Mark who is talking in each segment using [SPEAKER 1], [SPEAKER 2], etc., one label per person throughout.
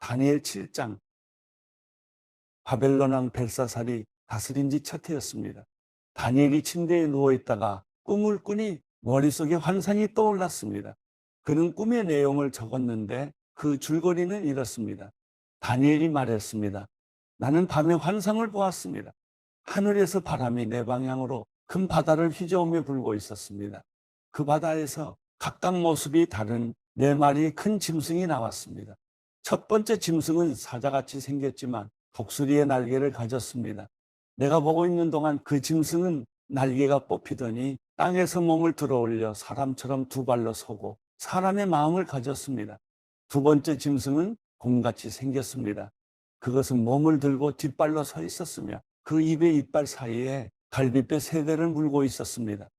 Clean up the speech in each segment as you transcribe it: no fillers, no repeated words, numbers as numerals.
[SPEAKER 1] 다니엘 7장. 바벨론 왕 벨사살이 다스린 지 첫 해였습니다. 다니엘이 침대에 누워있다가 꿈을 꾸니 머릿속에 환상이 떠올랐습니다. 그는 꿈의 내용을 적었는데 그 줄거리는 이렇습니다. 다니엘이 말했습니다. 나는 밤에 환상을 보았습니다. 하늘에서 바람이 내 방향으로 큰 바다를 휘저으며 불고 있었습니다. 그 바다에서 각각 모습이 다른 네 마리의 큰 짐승이 나왔습니다. 첫 번째 짐승은 사자같이 생겼지만 독수리의 날개를 가졌습니다. 내가 보고 있는 동안 그 짐승은 날개가 뽑히더니 땅에서 몸을 들어올려 사람처럼 두 발로 서고 사람의 마음을 가졌습니다. 두 번째 짐승은 곰같이 생겼습니다. 그것은 몸을 들고 뒷발로 서 있었으며 그 입의 이빨 사이에 갈빗배 세 대를 물고 있었습니다.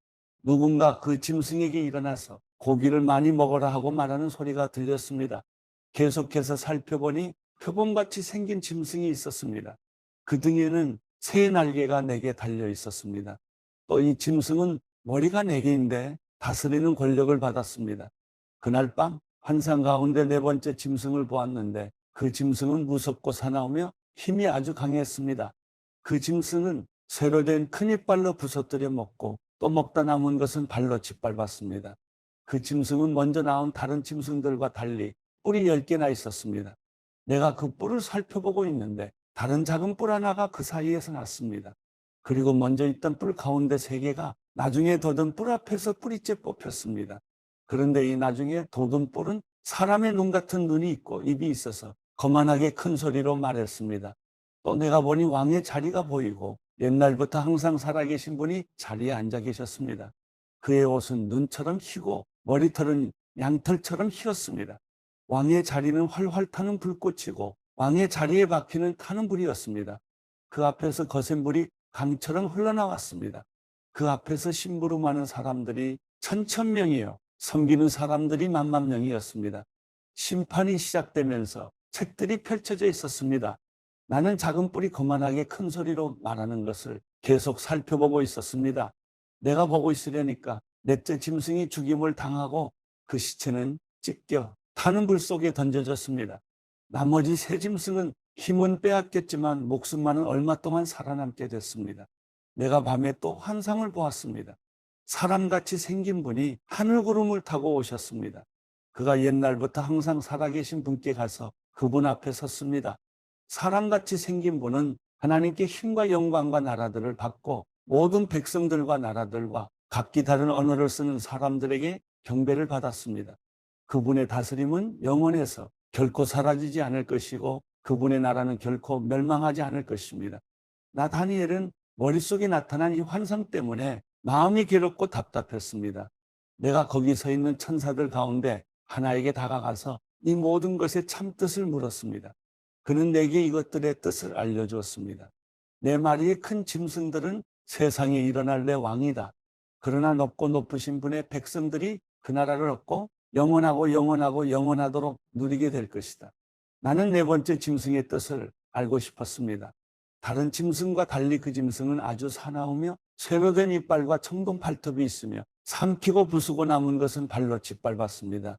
[SPEAKER 1] 누군가 그 짐승에게 일어나서 고기를 많이 먹어라 하고 말하는 소리가 들렸습니다. 계속해서 살펴보니 표범같이 생긴 짐승이 있었습니다. 그 등에는 새 날개가 4개 달려 있었습니다. 또 이 짐승은 머리가 4개인데 다스리는 권력을 받았습니다. 그날 밤 환상 가운데 네 번째 짐승을 보았는데 그 짐승은 무섭고 사나우며 힘이 아주 강했습니다. 그 짐승은 쇠로 된 큰 이빨로 부서뜨려 먹고 또 먹다 남은 것은 발로 짓밟았습니다. 그 짐승은 먼저 나온 다른 짐승들과 달리 뿔이 10개나 있었습니다. 내가 그 뿔을 살펴보고 있는데 다른 작은 뿔 하나가 그 사이에서 났습니다. 그리고 먼저 있던 뿔 가운데 3개가 나중에 돋은 뿔 앞에서 뿌리째 뽑혔습니다. 그런데 이 나중에 돋은 뿔은 사람의 눈 같은 눈이 있고 입이 있어서 거만하게 큰 소리로 말했습니다. 또 내가 보니 왕의 자리가 보이고 옛날부터 항상 살아계신 분이 자리에 앉아 계셨습니다. 그의 옷은 눈처럼 희고 머리털은 양털처럼 희었습니다. 왕의 자리는 활활 타는 불꽃이고 왕의 자리에 박히는 타는 불이었습니다. 그 앞에서 거센 불이 강처럼 흘러나왔습니다. 그 앞에서 심부름하는 사람들이 천천명이요 섬기는 사람들이 만만 명이었습니다. 심판이 시작되면서 책들이 펼쳐져 있었습니다. 나는 작은 뿔이 거만하게 큰 소리로 말하는 것을 계속 살펴보고 있었습니다. 내가 보고 있으려니까 넷째 짐승이 죽임을 당하고 그 시체는 찢겨 타는 불 속에 던져졌습니다. 나머지 세 짐승은 힘은 빼앗겼지만 목숨만은 얼마 동안 살아남게 됐습니다. 내가 밤에 또 환상을 보았습니다. 사람같이 생긴 분이 하늘구름을 타고 오셨습니다. 그가 옛날부터 항상 살아계신 분께 가서 그분 앞에 섰습니다. 사람같이 생긴 분은 하나님께 힘과 영광과 나라들을 받고 모든 백성들과 나라들과 각기 다른 언어를 쓰는 사람들에게 경배를 받았습니다. 그분의 다스림은 영원해서 결코 사라지지 않을 것이고 그분의 나라는 결코 멸망하지 않을 것입니다. 나 다니엘은 머릿속에 나타난 이 환상 때문에 마음이 괴롭고 답답했습니다. 내가 거기 서 있는 천사들 가운데 하나에게 다가가서 이 모든 것의 참뜻을 물었습니다. 그는 내게 이것들의 뜻을 알려주었습니다. 네 마리의 큰 짐승들은 세상에 일어날 내 왕이다. 그러나 높고 높으신 분의 백성들이 그 나라를 얻고 영원하고 영원하고 영원하도록 누리게 될 것이다. 나는 네 번째 짐승의 뜻을 알고 싶었습니다. 다른 짐승과 달리 그 짐승은 아주 사나우며 쇠로 된 이빨과 청동 발톱이 있으며 삼키고 부수고 남은 것은 발로 짓밟았습니다.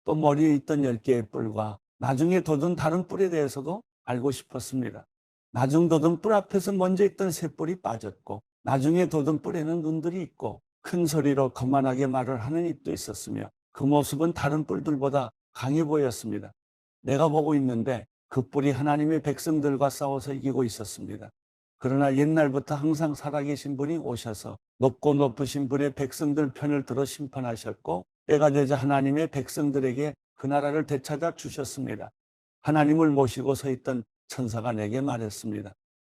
[SPEAKER 1] 또 머리에 있던 10개의 뿔과 나중에 돋은 다른 뿔에 대해서도 알고 싶었습니다. 나중 돋은 뿔 앞에서 먼저 있던 새 뿔이 빠졌고 나중에 돋은 뿔에는 눈들이 있고 큰 소리로 거만하게 말을 하는 입도 있었으며 그 모습은 다른 뿔들보다 강해 보였습니다. 내가 보고 있는데 그 뿔이 하나님의 백성들과 싸워서 이기고 있었습니다. 그러나 옛날부터 항상 살아계신 분이 오셔서 높고 높으신 분의 백성들 편을 들어 심판하셨고 때가 되자 하나님의 백성들에게 그 나라를 되찾아 주셨습니다. 하나님을 모시고 서 있던 천사가 내게 말했습니다.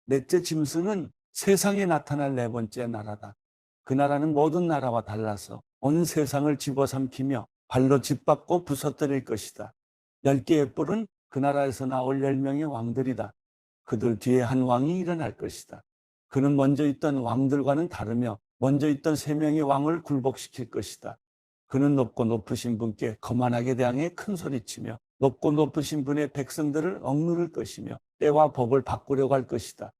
[SPEAKER 1] 넷째 짐승은 세상에 나타날 네 번째 나라다. 그 나라는 모든 나라와 달라서 온 세상을 집어삼키며 발로 짓밟고 부서뜨릴 것이다. 10개의 뿔은 그 나라에서 나올 10명의 왕들이다. 그들 뒤에 한 왕이 일어날 것이다. 그는 먼저 있던 왕들과는 다르며 먼저 있던 3명의 왕을 굴복시킬 것이다. 그는 높고 높으신 분께 거만하게 대항해 큰 소리치며 높고 높으신 분의 백성들을 억누를 것이며 때와 법을 바꾸려고 할 것이다.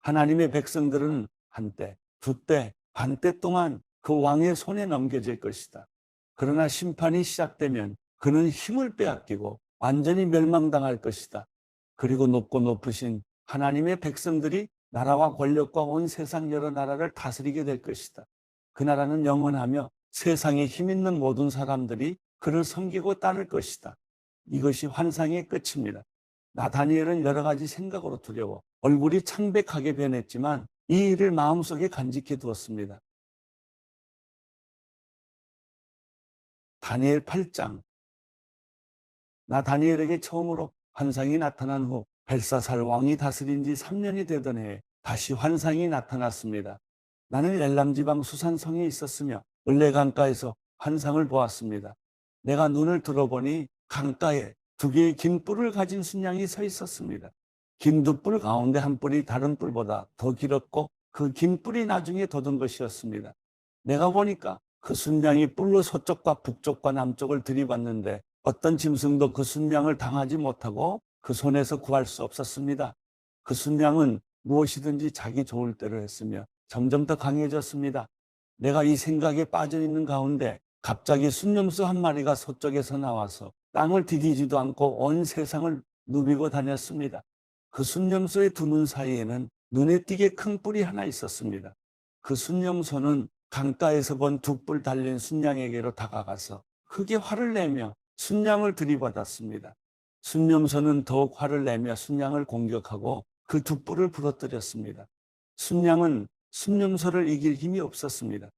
[SPEAKER 1] 하나님의 백성들은 한때, 두때, 반때 동안 그 왕의 손에 넘겨질 것이다. 그러나 심판이 시작되면 그는 힘을 빼앗기고 완전히 멸망당할 것이다. 그리고 높고 높으신 하나님의 백성들이 나라와 권력과 온 세상 여러 나라를 다스리게 될 것이다. 그 나라는 영원하며 세상에 힘 있는 모든 사람들이 그를 섬기고 따를 것이다. 이것이 환상의 끝입니다. 나 다니엘은 여러 가지 생각으로 두려워 얼굴이 창백하게 변했지만 이 일을 마음속에 간직해 두었습니다. 다니엘 8장. 나 다니엘에게 처음으로 환상이 나타난 후 벨사살 왕이 다스린 지 3년이 되던 해에 다시 환상이 나타났습니다. 나는 엘람 지방 수산성에 있었으며 을레 강가에서 환상을 보았습니다. 내가 눈을 들어보니 강가에 두 개의 긴 뿔을 가진 순양이 서 있었습니다. 긴 두 뿔 가운데 한 뿔이 다른 뿔보다 더 길었고 그 긴 뿔이 나중에 돋은 것이었습니다. 내가 보니까 그 순양이 뿔로 서쪽과 북쪽과 남쪽을 들이받는데 어떤 짐승도 그 순양을 당하지 못하고 그 손에서 구할 수 없었습니다. 그 순양은 무엇이든지 자기 좋을 대로 했으며 점점 더 강해졌습니다. 내가 이 생각에 빠져 있는 가운데 갑자기 순념수 한 마리가 서쪽에서 나와서 땅을 디디지도 않고 온 세상을 누비고 다녔습니다. 그 순념소의 두 눈 사이에는 눈에 띄게 큰 뿔이 하나 있었습니다. 그 순념소는 강가에서 본 두 뿔 달린 순양에게로 다가가서 크게 화를 내며 순양을 들이받았습니다. 순념소는 더욱 화를 내며 순양을 공격하고 그 두 뿔을 부러뜨렸습니다. 순양은 순념소를 이길 힘이 없었습니다.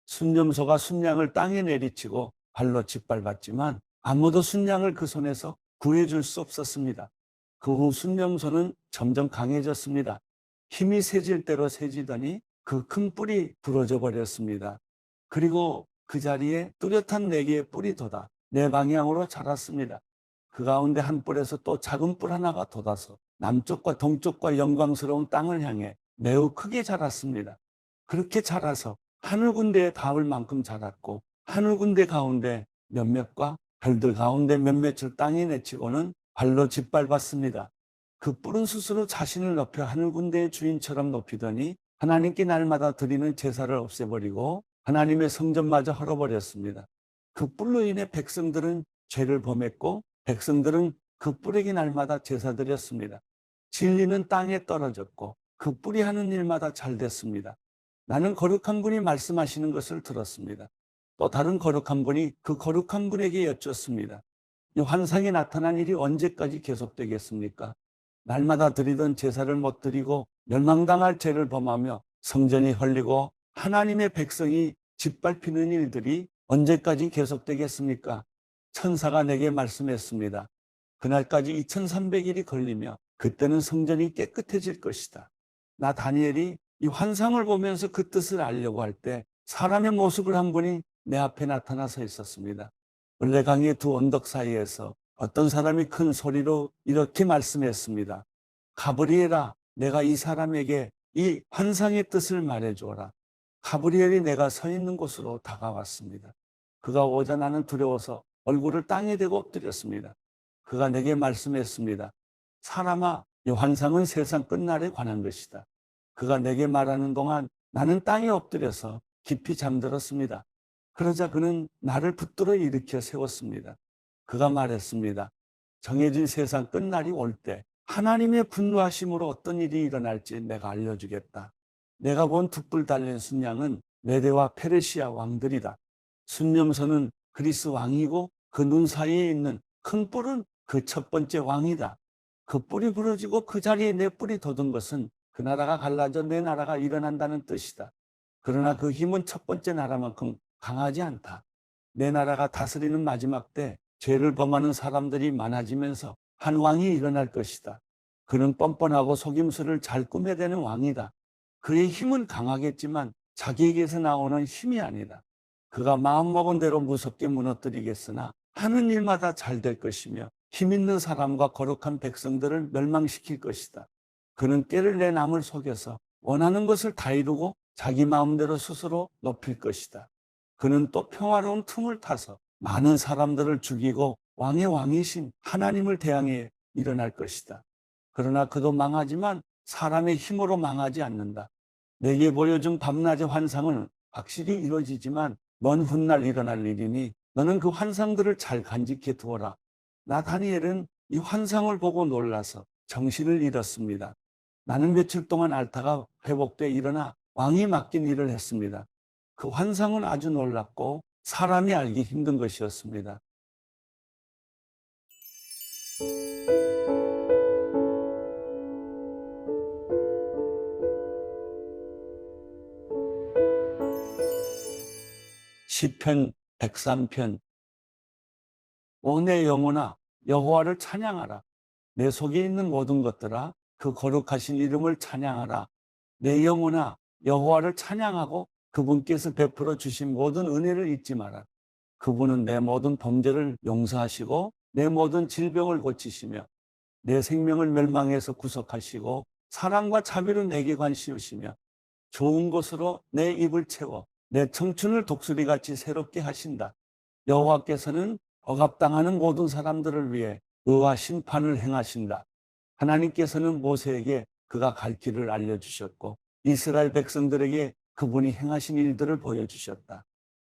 [SPEAKER 1] 순념소가 순양을 땅에 내리치고 발로 짓밟았지만 아무도 순양을 그 손에서 구해줄 수 없었습니다. 그 후 순념소는 점점 강해졌습니다. 힘이 세질 대로 세지더니 그 큰 뿔이 부러져 버렸습니다. 그리고 그 자리에 뚜렷한 네 개의 뿔이 돋아 네 방향으로 자랐습니다. 그 가운데 한 뿔에서 또 작은 뿔 하나가 돋아서 남쪽과 동쪽과 영광스러운 땅을 향해 매우 크게 자랐습니다. 그렇게 자라서 하늘 군대에 닿을 만큼 자랐고 하늘 군대 가운데 몇몇과 별들 가운데 몇몇을 땅에 내치고는 발로 짓밟았습니다. 그 뿔은 스스로 자신을 높여 하늘 군대의 주인처럼 높이더니 하나님께 날마다 드리는 제사를 없애버리고 하나님의 성전마저 헐어버렸습니다. 그 뿔로 인해 백성들은 죄를 범했고 백성들은 그 뿔에게 날마다 제사 드렸습니다. 진리는 땅에 떨어졌고 그 뿔이 하는 일마다 잘 됐습니다. 나는 거룩한 분이 말씀하시는 것을 들었습니다. 또 다른 거룩한 분이 그 거룩한 분에게 여쭙습니다. 이 환상에 나타난 일이 언제까지 계속되겠습니까? 날마다 드리던 제사를 못 드리고 멸망당할 죄를 범하며 성전이 헐리고 하나님의 백성이 짓밟히는 일들이 언제까지 계속되겠습니까? 천사가 내게 말씀했습니다. 그날까지 2300일이 걸리며 그때는 성전이 깨끗해질 것이다. 나 다니엘이 이 환상을 보면서 그 뜻을 알려고 할 때 사람의 모습을 한 분이 내 앞에 나타나서 있었습니다. 을레강의 두 언덕 사이에서 어떤 사람이 큰 소리로 이렇게 말씀했습니다. 가브리엘아, 내가 이 사람에게 이 환상의 뜻을 말해주어라. 가브리엘이 내가 서 있는 곳으로 다가왔습니다. 그가 오자 나는 두려워서 얼굴을 땅에 대고 엎드렸습니다. 그가 내게 말씀했습니다. 사람아, 이 환상은 세상 끝날에 관한 것이다. 그가 내게 말하는 동안 나는 땅에 엎드려서 깊이 잠들었습니다. 그러자 그는 나를 붙들어 일으켜 세웠습니다. 그가 말했습니다. 정해진 세상 끝날이 올 때 하나님의 분노하심으로 어떤 일이 일어날지 내가 알려주겠다. 내가 본 두 뿔 달린 순양은 메대와 페르시아 왕들이다. 순념소는 그리스 왕이고 그 눈 사이에 있는 큰 뿔은 그 첫 번째 왕이다. 그 뿔이 부러지고 그 자리에 내 뿔이 돋은 것은 그 나라가 갈라져 내 나라가 일어난다는 뜻이다. 그러나 그 힘은 첫 번째 나라만큼 강하지 않다. 내 나라가 다스리는 마지막 때 죄를 범하는 사람들이 많아지면서 한 왕이 일어날 것이다. 그는 뻔뻔하고 속임수를 잘 꾸며대는 왕이다. 그의 힘은 강하겠지만 자기에게서 나오는 힘이 아니다. 그가 마음먹은 대로 무섭게 무너뜨리겠으나 하는 일마다 잘 될 것이며 힘 있는 사람과 거룩한 백성들을 멸망시킬 것이다. 그는 꾀를 내 남을 속여서 원하는 것을 다 이루고 자기 마음대로 스스로 높일 것이다. 그는 또 평화로운 틈을 타서 많은 사람들을 죽이고 왕의 왕이신 하나님을 대항해 일어날 것이다. 그러나 그도 망하지만 사람의 힘으로 망하지 않는다. 내게 보여준 밤낮의 환상은 확실히 이루어지지만 먼 훗날 일어날 일이니 너는 그 환상들을 잘 간직해 두어라. 나 다니엘은 이 환상을 보고 놀라서 정신을 잃었습니다. 나는 며칠 동안 앓다가 회복돼 일어나 왕이 맡긴 일을 했습니다. 그 환상은 아주 놀랍고 사람이 알기 힘든 것이었습니다. 시편 103편. 오 내 영혼아 여호와를 찬양하라. 내 속에 있는 모든 것들아 그 거룩하신 이름을 찬양하라. 내 영혼아 여호와를 찬양하고 그분께서 베풀어 주신 모든 은혜를 잊지 마라. 그분은 내 모든 범죄를 용서하시고 내 모든 질병을 고치시며 내 생명을 멸망에서 구속하시고 사랑과 자비로 내게 관시우시며 좋은 것으로 내 입을 채워 내 청춘을 독수리같이 새롭게 하신다. 여호와께서는 억압당하는 모든 사람들을 위해 의와 심판을 행하신다. 하나님께서는 모세에게 그가 갈 길을 알려주셨고 이스라엘 백성들에게 그분이 행하신 일들을 보여주셨다.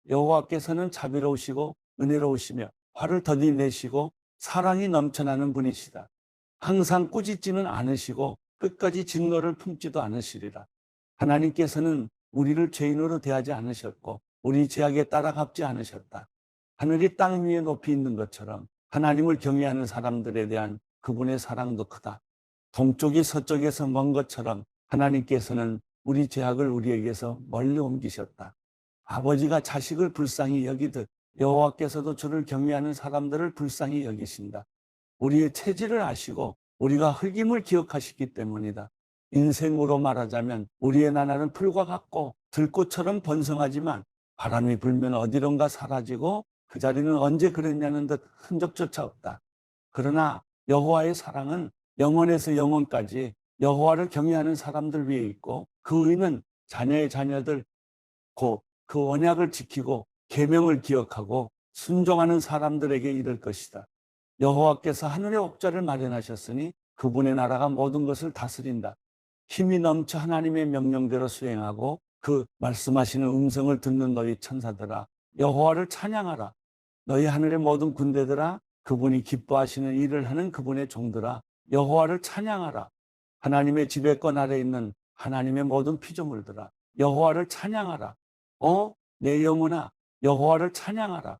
[SPEAKER 1] 여호와께서는 자비로우시고 은혜로우시며 화를 더디 내시고 사랑이 넘쳐나는 분이시다. 항상 꾸짖지는 않으시고 끝까지 진노를 품지도 않으시리라. 하나님께서는 우리를 죄인으로 대하지 않으셨고 우리 죄악에 따라 갚지 않으셨다. 하늘이 땅 위에 높이 있는 것처럼 하나님을 경외하는 사람들에 대한 그분의 사랑도 크다. 동쪽이 서쪽에서 먼 것처럼 하나님께서는 우리 죄악을 우리에게서 멀리 옮기셨다. 아버지가 자식을 불쌍히 여기듯 여호와께서도 주를 경외하는 사람들을 불쌍히 여기신다. 우리의 체질을 아시고 우리가 흙임을 기억하시기 때문이다. 인생으로 말하자면 우리의 나날은 풀과 같고 들꽃처럼 번성하지만 바람이 불면 어디론가 사라지고 그 자리는 언제 그랬냐는 듯 흔적조차 없다. 그러나 여호와의 사랑은 영원에서 영원까지 여호와를 경외하는 사람들 위에 있고 그 의는 자녀의 자녀들 곧 그 언약을 지키고 계명을 기억하고 순종하는 사람들에게 이를 것이다. 여호와께서 하늘의 옥좌를 마련하셨으니 그분의 나라가 모든 것을 다스린다. 힘이 넘쳐 하나님의 명령대로 수행하고 그 말씀하시는 음성을 듣는 너희 천사들아 여호와를 찬양하라. 너희 하늘의 모든 군대들아 그분이 기뻐하시는 일을 하는 그분의 종들아 여호와를 찬양하라. 하나님의 지배권 아래 있는 하나님의 모든 피조물들아 여호와를 찬양하라. 내 영혼아 여호와를 찬양하라.